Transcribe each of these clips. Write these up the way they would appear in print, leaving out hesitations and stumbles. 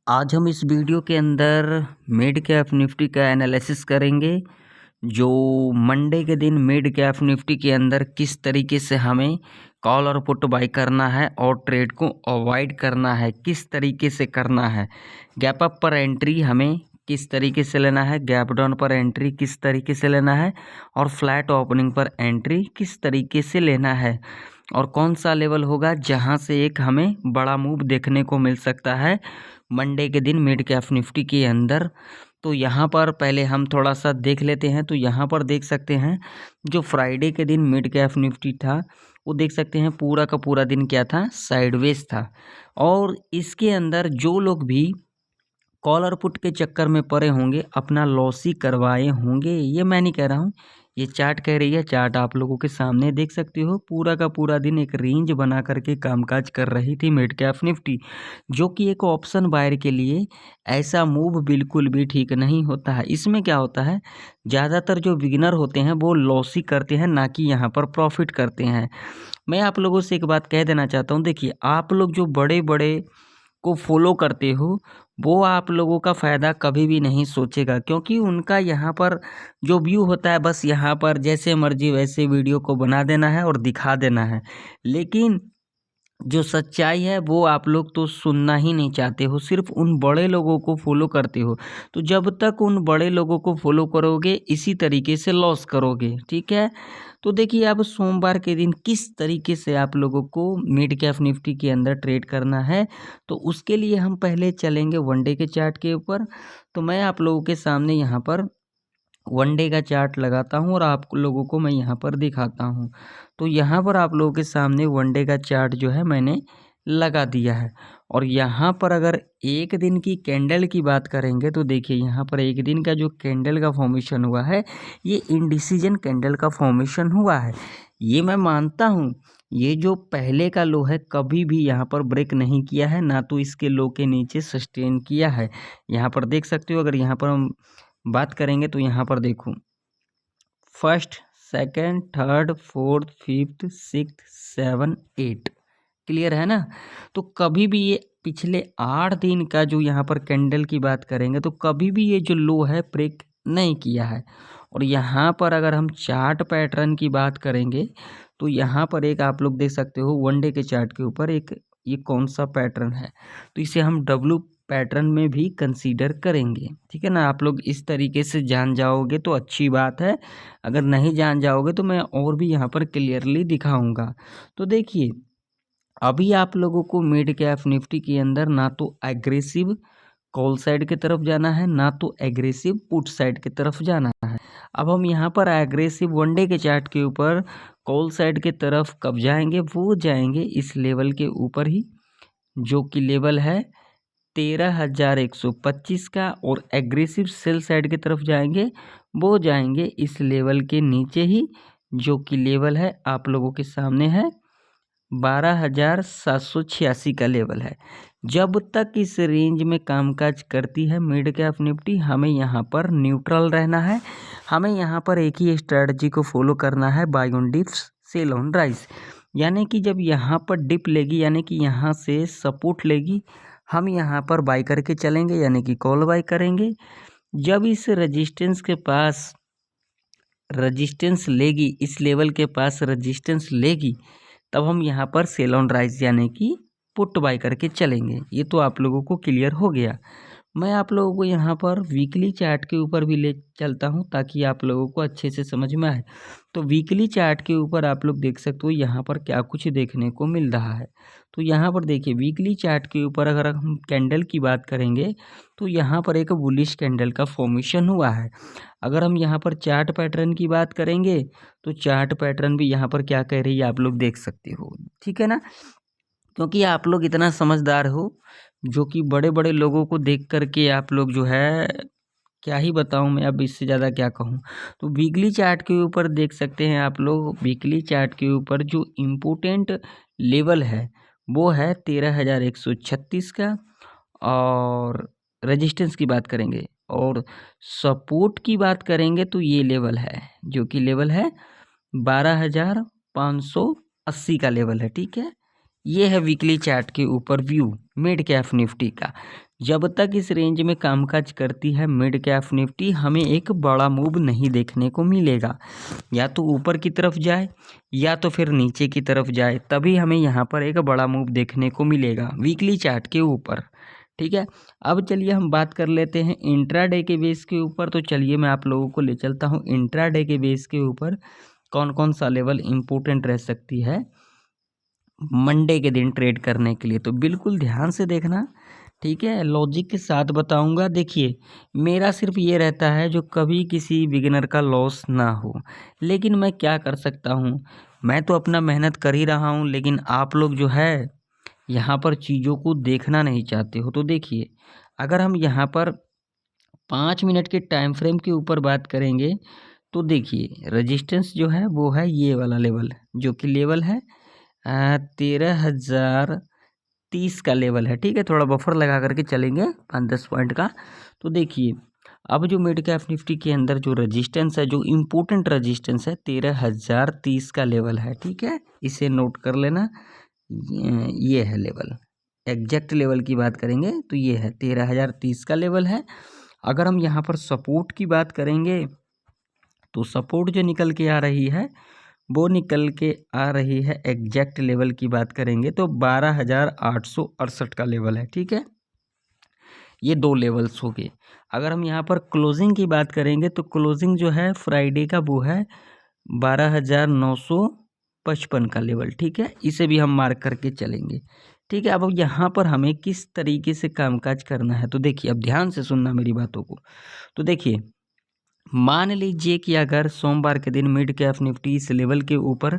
आज हम इस वीडियो के अंदर मिड कैप निफ्टी का एनालिसिस करेंगे। जो मंडे के दिन मिड कैप निफ्टी के अंदर किस तरीके से हमें कॉल और पुट बाई करना है और ट्रेड को अवॉइड करना है, किस तरीके से करना है। गैप अप पर एंट्री हमें किस तरीके से लेना है, गैप डाउन पर एंट्री किस तरीके से लेना है और फ्लैट ओपनिंग पर एंट्री किस तरीके से लेना है, और कौन सा लेवल होगा जहां से एक हमें बड़ा मूव देखने को मिल सकता है मंडे के दिन मिड कैप निफ्टी के अंदर। तो यहाँ पर पहले हम थोड़ा सा देख लेते हैं। तो यहाँ पर देख सकते हैं जो फ्राइडे के दिन मिड कैप निफ्टी था वो देख सकते हैं पूरा का पूरा दिन क्या था, साइडवेज था। और इसके अंदर जो लोग भी कॉल और पुट के चक्कर में पड़े होंगे, अपना लॉस ही करवाए होंगे, ये मैं नहीं कह रहा हूँ, ये चार्ट कह रही है। चार्ट आप लोगों के सामने देख सकते हो, पूरा का पूरा दिन एक रेंज बना करके कामकाज कर रही थी मिड कैप निफ्टी, जो कि एक ऑप्शन बायर के लिए ऐसा मूव बिल्कुल भी ठीक नहीं होता है। इसमें क्या होता है, ज़्यादातर जो बिगिनर होते हैं वो लॉस ही करते हैं, ना कि यहाँ पर प्रॉफिट करते हैं। मैं आप लोगों से एक बात कह देना चाहता हूँ, देखिए आप लोग जो बड़े बड़े को फॉलो करते हो वो आप लोगों का फ़ायदा कभी भी नहीं सोचेगा, क्योंकि उनका यहाँ पर जो व्यू होता है बस यहाँ पर जैसे मर्जी वैसे वीडियो को बना देना है और दिखा देना है। लेकिन जो सच्चाई है वो आप लोग तो सुनना ही नहीं चाहते हो, सिर्फ उन बड़े लोगों को फॉलो करते हो। तो जब तक उन बड़े लोगों को फॉलो करोगे इसी तरीके से लॉस करोगे, ठीक है। तो देखिए अब सोमवार के दिन किस तरीके से आप लोगों को मिड कैप निफ्टी के अंदर ट्रेड करना है, तो उसके लिए हम पहले चलेंगे वनडे के चार्ट के ऊपर। तो मैं आप लोगों के सामने यहाँ पर वनडे का चार्ट लगाता हूँ और आप लोगों को मैं यहाँ पर दिखाता हूँ। तो यहाँ पर आप लोगों के सामने वनडे का चार्ट जो है मैंने लगा दिया है। और यहाँ पर अगर एक दिन की कैंडल की बात करेंगे तो देखिए यहाँ पर एक दिन का जो कैंडल का फॉर्मेशन हुआ है ये इंडिसीजन कैंडल का फॉर्मेशन हुआ है। ये मैं मानता हूँ, ये जो पहले का लो है कभी भी यहाँ पर ब्रेक नहीं किया है, ना तो इसके लो के नीचे सस्टेन किया है। यहाँ पर देख सकते हो, अगर यहाँ पर हम बात करेंगे तो यहाँ पर देखो first, second, third, fourth, fifth, sixth, seven, eight, clear है ना। तो कभी भी ये पिछले 8 दिन का जो यहाँ पर कैंडल की बात करेंगे तो कभी भी ये जो लो है ब्रेक नहीं किया है। और यहाँ पर अगर हम चार्ट पैटर्न की बात करेंगे तो यहाँ पर एक आप लोग देख सकते हो वनडे के चार्ट के ऊपर एक ये कौन सा पैटर्न है, तो इसे हम डब्लू पैटर्न में भी कंसीडर करेंगे, ठीक है ना। आप लोग इस तरीके से जान जाओगे तो अच्छी बात है, अगर नहीं जान जाओगे तो मैं और भी यहाँ पर क्लियरली दिखाऊंगा। तो देखिए अभी आप लोगों को मिड कैप निफ्टी के अंदर ना तो एग्रेसिव कॉल साइड की तरफ जाना है, ना तो एग्रेसिव पुट साइड की तरफ जाना है। अब हम यहाँ पर एग्रेसिव वनडे के चार्ट के ऊपर कॉल साइड की तरफ कब जाएंगे, वो जाएंगे इस लेवल के ऊपर ही, जो कि लेवल है 13,125 का। और एग्रेसिव सेल साइड की तरफ जाएंगे वो जाएंगे इस लेवल के नीचे ही, जो कि लेवल है आप लोगों के सामने है 12,786 का लेवल है। जब तक इस रेंज में कामकाज करती है मिड कैप निफ्टी, हमें यहाँ पर न्यूट्रल रहना है। हमें यहाँ पर एक ही स्ट्रेटजी को फॉलो करना है, buy on dips sell on rise. यानी कि जब यहाँ पर डिप लेगी, यानी कि यहाँ से सपोर्ट लेगी, हम यहाँ पर बाई करके चलेंगे, यानी कि कॉल बाई करेंगे। जब इस रेजिस्टेंस के पास रेजिस्टेंस लेगी, इस लेवल के पास रेजिस्टेंस लेगी, तब हम यहाँ पर सेल ऑन राइज यानी कि पुट बाई करके चलेंगे। ये तो आप लोगों को क्लियर हो गया। मैं आप लोगों को यहाँ पर वीकली चार्ट के ऊपर भी ले चलता हूँ ताकि आप लोगों को अच्छे से समझ में आए। तो वीकली चार्ट के ऊपर आप लोग देख सकते हो यहाँ पर क्या कुछ देखने को मिल रहा है। तो यहाँ पर देखिए वीकली चार्ट के ऊपर अगर हम कैंडल की बात करेंगे तो यहाँ पर एक बुलिश कैंडल का फॉर्मेशन हुआ है। अगर हम यहाँ पर चार्ट पैटर्न की बात करेंगे तो चार्ट पैटर्न भी यहाँ पर क्या कह रही है आप लोग देख सकते हो, ठीक है ना। क्योंकि आप लोग इतना समझदार हो, जो कि बड़े बड़े लोगों को देख करके आप लोग जो है, क्या ही बताऊं मैं, अब इससे ज़्यादा क्या कहूं। तो वीकली चार्ट के ऊपर देख सकते हैं आप लोग, वीकली चार्ट के ऊपर जो इम्पोर्टेंट लेवल है वो है 13,136 का। और रेजिस्टेंस की बात करेंगे और सपोर्ट की बात करेंगे तो ये लेवल है, जो कि लेवल है 12,580 का लेवल है, ठीक है। ये है वीकली चार्ट के ऊपर व्यू मिड कैप निफ्टी का। जब तक इस रेंज में कामकाज करती है मिड कैप निफ्टी, हमें एक बड़ा मूव नहीं देखने को मिलेगा। या तो ऊपर की तरफ जाए या तो फिर नीचे की तरफ जाए, तभी हमें यहाँ पर एक बड़ा मूव देखने को मिलेगा वीकली चार्ट के ऊपर। ठीक है, अब चलिए हम बात कर लेते हैं इंट्राडे के बेस के ऊपर। तो चलिए मैं आप लोगों को ले चलता हूँ इंट्राडे के बेस के ऊपर कौन कौन सा लेवल इम्पोर्टेंट रह सकती है मंडे के दिन ट्रेड करने के लिए। तो बिल्कुल ध्यान से देखना, ठीक है, लॉजिक के साथ बताऊंगा। देखिए, मेरा सिर्फ ये रहता है जो कभी किसी बिगिनर का लॉस ना हो, लेकिन मैं क्या कर सकता हूँ, मैं तो अपना मेहनत कर ही रहा हूँ, लेकिन आप लोग जो है यहाँ पर चीज़ों को देखना नहीं चाहते हो। तो देखिए, अगर हम यहाँ पर 5 मिनट के टाइम फ्रेम के ऊपर बात करेंगे तो देखिए रेजिस्टेंस जो है वो है ये वाला लेवल, जो कि लेवल है 13,030 का लेवल है। ठीक है, थोड़ा बफर लगा करके चलेंगे 5-10 पॉइंट का। तो देखिए, अब जो मिड कैप निफ्टी के अंदर जो रेजिस्टेंस है, जो इम्पोर्टेंट रेजिस्टेंस है 13,030 का लेवल है। ठीक है, इसे नोट कर लेना, ये है लेवल। एग्जैक्ट लेवल की बात करेंगे तो ये है 13,030 का लेवल है। अगर हम यहाँ पर सपोर्ट की बात करेंगे तो सपोर्ट जो निकल के आ रही है वो निकल के आ रही है, एग्जैक्ट लेवल की बात करेंगे तो 12,868 का लेवल है। ठीक है, ये दो लेवल्स हो गए। अगर हम यहाँ पर क्लोजिंग की बात करेंगे तो क्लोजिंग जो है फ्राइडे का वो है 12,955 का लेवल। ठीक है, इसे भी हम मार्क करके चलेंगे। ठीक है, अब यहाँ पर हमें किस तरीके से कामकाज करना है, तो देखिए अब ध्यान से सुनना मेरी बातों को। तो देखिए, मान लीजिए कि अगर सोमवार के दिन मिड कैप निफ्टी इस लेवल के ऊपर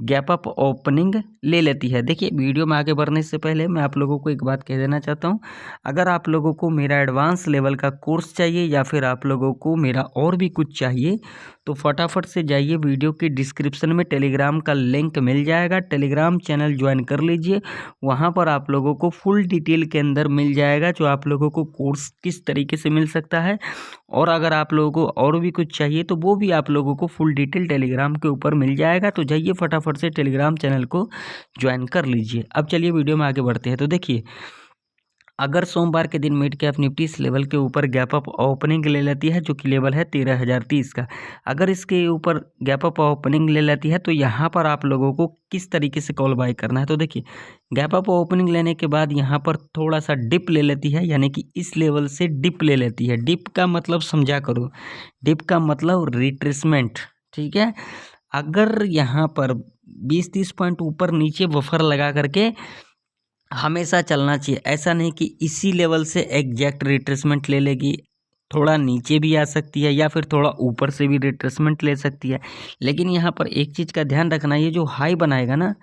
गैप अप ओपनिंग ले लेती है। देखिए, वीडियो में आगे बढ़ने से पहले मैं आप लोगों को एक बात कह देना चाहता हूँ, अगर आप लोगों को मेरा एडवांस लेवल का कोर्स चाहिए या फिर आप लोगों को मेरा और भी कुछ चाहिए तो फटाफट से जाइए, वीडियो के डिस्क्रिप्शन में टेलीग्राम का लिंक मिल जाएगा, टेलीग्राम चैनल ज्वाइन कर लीजिए। वहाँ पर आप लोगों को फुल डिटेल के अंदर मिल जाएगा जो आप लोगों को कोर्स किस तरीके से मिल सकता है, और अगर आप लोगों को और भी कुछ चाहिए तो वो भी आप लोगों को फुल डिटेल टेलीग्राम के ऊपर मिल जाएगा। तो जाइए फटाफट से टेलीग्राम चैनल को ज्वाइन कर लीजिए। अब चलिए वीडियो में आगे बढ़ते हैं। तो देखिए, अगर सोमवार के दिन मिड कैप निफ्टी इस लेवल के ऊपर गैप अप ओपनिंग ले लेती है जो कि लेवल है 13,030 का, अगर इसके ऊपर गैप अप ओपनिंग ले लेती है तो यहाँ पर आप लोगों को किस तरीके से कॉल बाय करना है। तो देखिए, गैप अप ओपनिंग लेने के बाद यहाँ पर थोड़ा सा डिप ले लेती है, यानी कि इस लेवल से डिप ले लेती है। डिप का मतलब समझा करो, डिप का मतलब रिट्रेसमेंट। ठीक है, अगर यहाँ पर 20-30 पॉइंट ऊपर नीचे बफर लगा करके हमेशा चलना चाहिए, ऐसा नहीं कि इसी लेवल से एग्जैक्ट रिट्रेसमेंट ले लेगी, थोड़ा नीचे भी आ सकती है या फिर थोड़ा ऊपर से भी रिट्रेसमेंट ले सकती है। लेकिन यहाँ पर एक चीज़ का ध्यान रखना, ये जो हाई बनाएगा ना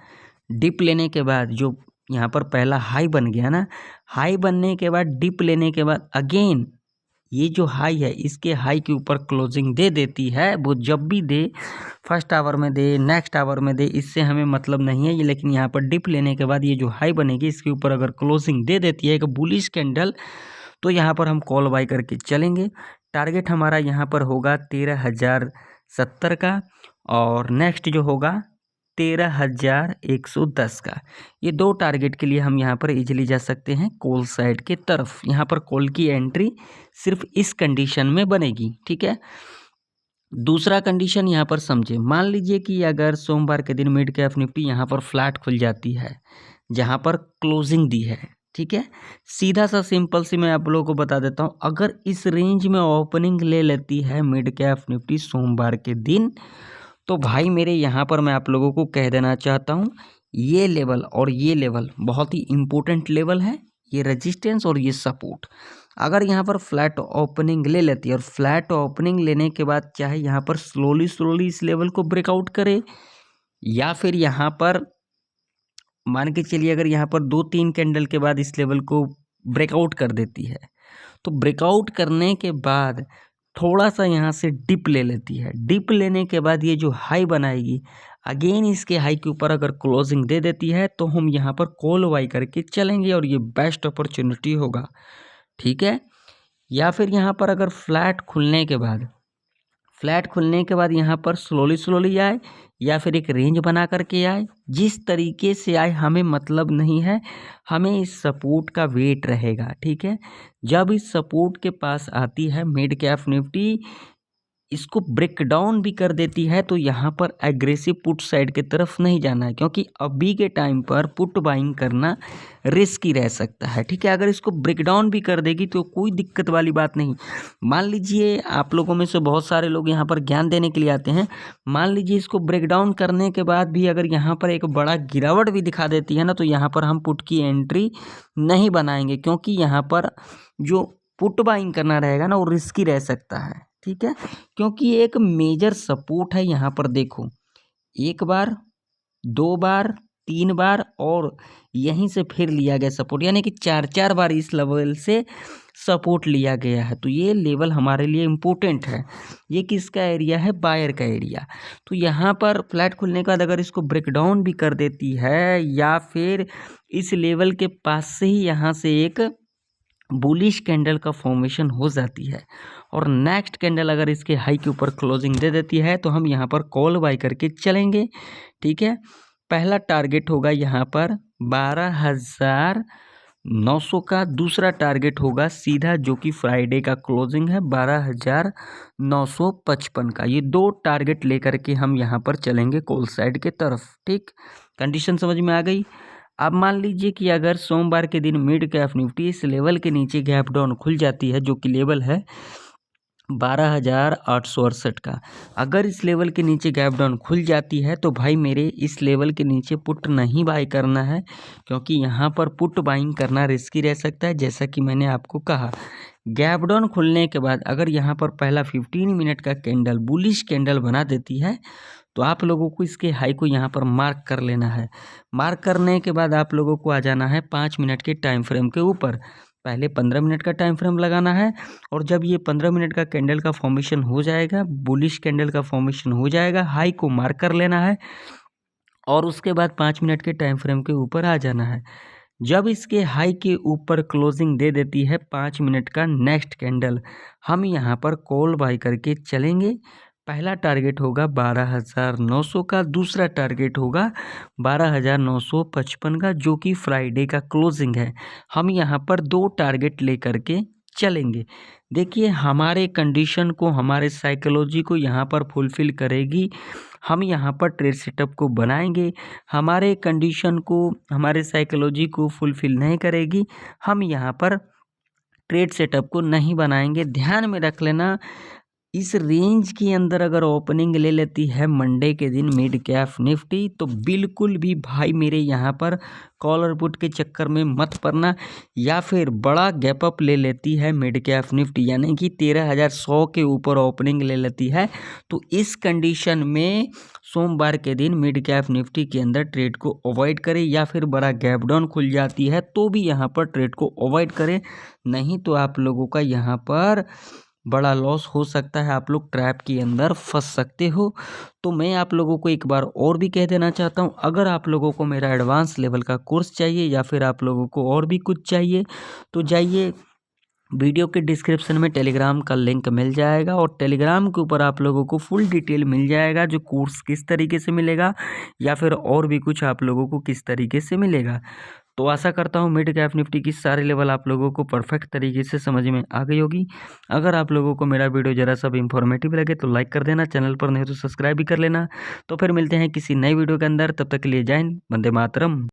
डिप लेने के बाद, जो यहाँ पर पहला हाई बन गया ना, हाई बनने के बाद डिप लेने के बाद अगेन ये जो हाई है इसके हाई के ऊपर क्लोजिंग दे देती है, वो जब भी दे, फर्स्ट आवर में दे, नेक्स्ट आवर में दे, इससे हमें मतलब नहीं है ये। लेकिन यहाँ पर डिप लेने के बाद ये जो हाई बनेगी इसके ऊपर अगर क्लोजिंग दे देती है एक बुलिश कैंडल, तो यहाँ पर हम कॉल बाय करके चलेंगे। टारगेट हमारा यहाँ पर होगा 13,070 का, और नेक्स्ट जो होगा 13,110 का। ये दो टारगेट के लिए हम यहाँ पर इजीली जा सकते हैं कॉल साइड के तरफ। यहाँ पर कॉल की एंट्री सिर्फ इस कंडीशन में बनेगी। ठीक है, दूसरा कंडीशन यहाँ पर समझे, मान लीजिए कि अगर सोमवार के दिन मिड कैप निफ्टी यहाँ पर फ्लैट खुल जाती है जहाँ पर क्लोजिंग दी है। ठीक है, सीधा सा सिंपल सी मैं आप लोगों को बता देता हूँ, अगर इस रेंज में ओपनिंग ले लेती है मिड कैप निफ्टी सोमवार के दिन, तो भाई मेरे यहाँ पर मैं आप लोगों को कह देना चाहता हूँ, ये लेवल और ये लेवल बहुत ही इम्पोर्टेंट लेवल है, ये रेजिस्टेंस और ये सपोर्ट। अगर यहाँ पर फ्लैट ओपनिंग ले लेती है और फ्लैट ओपनिंग लेने के बाद चाहे यहाँ पर स्लोली इस लेवल को ब्रेकआउट करे, या फिर यहाँ पर मान के चलिए अगर यहाँ पर 2-3 कैंडल के बाद इस लेवल को ब्रेकआउट कर देती है, तो ब्रेकआउट करने के बाद थोड़ा सा यहाँ से डिप ले लेती है। डिप लेने के बाद ये जो हाई बनाएगी अगेन इसके हाई के ऊपर अगर क्लोजिंग दे देती है तो हम यहाँ पर कॉल बाई करके चलेंगे और ये बेस्ट अपॉर्चुनिटी होगा। ठीक है, या फिर यहाँ पर अगर फ्लैट खुलने के बाद यहाँ पर स्लोली आए या फिर एक रेंज बना करके आए, जिस तरीके से आए हमें मतलब नहीं है, हमें इस सपोर्ट का वेट रहेगा। ठीक है, जब इस सपोर्ट के पास आती है मिड कैप निफ्टी इसको ब्रेक डाउन भी कर देती है, तो यहाँ पर एग्रेसिव पुट साइड की तरफ नहीं जाना है, क्योंकि अभी के टाइम पर पुट बाइंग करना रिस्की रह सकता है। ठीक है, अगर इसको ब्रेक डाउन भी कर देगी तो कोई दिक्कत वाली बात नहीं। मान लीजिए आप लोगों में से बहुत सारे लोग यहाँ पर ज्ञान देने के लिए आते हैं, मान लीजिए इसको ब्रेक डाउन करने के बाद भी अगर यहाँ पर एक बड़ा गिरावट भी दिखा देती है ना, तो यहाँ पर हम पुट की एंट्री नहीं बनाएंगे, क्योंकि यहाँ पर जो पुट बाइंग करना रहेगा ना वो रिस्की रह सकता है। ठीक है, क्योंकि एक मेजर सपोर्ट है यहाँ पर, देखो एक बार, दो बार, तीन बार और यहीं से फिर लिया गया सपोर्ट, यानी कि चार बार इस लेवल से सपोर्ट लिया गया है। तो ये लेवल हमारे लिए इम्पोर्टेंट है। ये किसका एरिया है? बायर का एरिया। तो यहाँ पर फ्लैट खुलने के बाद अगर इसको ब्रेक डाउन भी कर देती है या फिर इस लेवल के पास से ही यहाँ से एक बुलिश कैंडल का फॉर्मेशन हो जाती है और नेक्स्ट कैंडल अगर इसके हाई के ऊपर क्लोजिंग दे देती है, तो हम यहाँ पर कॉल बाय करके चलेंगे। ठीक है, पहला टारगेट होगा यहाँ पर 12,900 का, दूसरा टारगेट होगा सीधा जो कि फ्राइडे का क्लोजिंग है 12,955 का। ये दो टारगेट लेकर के हम यहाँ पर चलेंगे कॉल साइड के तरफ। ठीक, कंडीशन समझ में आ गई। अब मान लीजिए कि अगर सोमवार के दिन मिड कैप निफ्टी इस लेवल के नीचे गैप डाउन खुल जाती है, जो कि लेवल है 12,868 का, अगर इस लेवल के नीचे गैप डाउन खुल जाती है तो भाई मेरे इस लेवल के नीचे पुट नहीं बाय करना है, क्योंकि यहाँ पर पुट बाइंग करना रिस्की रह सकता है। जैसा कि मैंने आपको कहा, गैप डाउन खुलने के बाद अगर यहाँ पर पहला 15 मिनट का कैंडल बुलिश कैंडल बना देती है, तो आप लोगों को इसके हाई को यहाँ पर मार्क कर लेना है। मार्क करने के बाद आप लोगों को आ जाना है 5 मिनट के टाइम फ्रेम के ऊपर। पहले 15 मिनट का टाइम फ्रेम लगाना है, और जब ये 15 मिनट का कैंडल का फॉर्मेशन हो जाएगा, बुलिश कैंडल का फॉर्मेशन हो जाएगा, हाई को मार्क कर लेना है और उसके बाद 5 मिनट के टाइम फ्रेम के ऊपर आ जाना है। जब इसके हाई के ऊपर क्लोजिंग दे देती है 5 मिनट का नेक्स्ट कैंडल, हम यहाँ पर कॉल बाय करके चलेंगे। पहला टारगेट होगा 12,900 का, दूसरा टारगेट होगा 12,955 का, जो कि फ्राइडे का क्लोजिंग है। हम यहाँ पर दो टारगेट लेकर के चलेंगे। देखिए हमारे कंडीशन को, हमारे साइकोलॉजी को यहाँ पर फुलफ़िल करेगी। हम यहाँ पर ट्रेड सेटअप को बनाएंगे। हमारे कंडीशन को, हमारे साइकोलॉजी को फुलफ़िल नहीं करेगी, हम यहाँ पर ट्रेड सेटअप को नहीं बनाएंगे। ध्यान में रख लेना, इस रेंज के अंदर अगर ओपनिंग ले लेती है मंडे के दिन मिड कैप निफ्टी, तो बिल्कुल भी भाई मेरे यहाँ पर कॉल और पुट के चक्कर में मत पड़ना। या फिर बड़ा गैप अप ले लेती है मिड कैप निफ्टी, यानी कि 13,100 के ऊपर ओपनिंग ले लेती है, तो इस कंडीशन में सोमवार के दिन मिड कैप निफ्टी के अंदर ट्रेड को अवॉइड करें। या फिर बड़ा गैप डाउन खुल जाती है तो भी यहाँ पर ट्रेड को अवॉइड करें, नहीं तो आप लोगों का यहाँ पर बड़ा लॉस हो सकता है, आप लोग ट्रैप के अंदर फंस सकते हो। तो मैं आप लोगों को एक बार और भी कह देना चाहता हूँ, अगर आप लोगों को मेरा एडवांस लेवल का कोर्स चाहिए या फिर आप लोगों को और भी कुछ चाहिए, तो जाइए वीडियो के डिस्क्रिप्शन में टेलीग्राम का लिंक मिल जाएगा, और टेलीग्राम के ऊपर आप लोगों को फुल डिटेल मिल जाएगा, जो कोर्स किस तरीके से मिलेगा या फिर और भी कुछ आप लोगों को किस तरीके से मिलेगा। तो आशा करता हूँ मिड कैप निफ्टी की सारे लेवल आप लोगों को परफेक्ट तरीके से समझ में आ गई होगी। अगर आप लोगों को मेरा वीडियो ज़रा सा भी इंफॉर्मेटिव लगे तो लाइक कर देना, चैनल पर नहीं तो सब्सक्राइब भी कर लेना। तो फिर मिलते हैं किसी नई वीडियो के अंदर, तब तक के लिए जय हिंद, वंदे मातरम।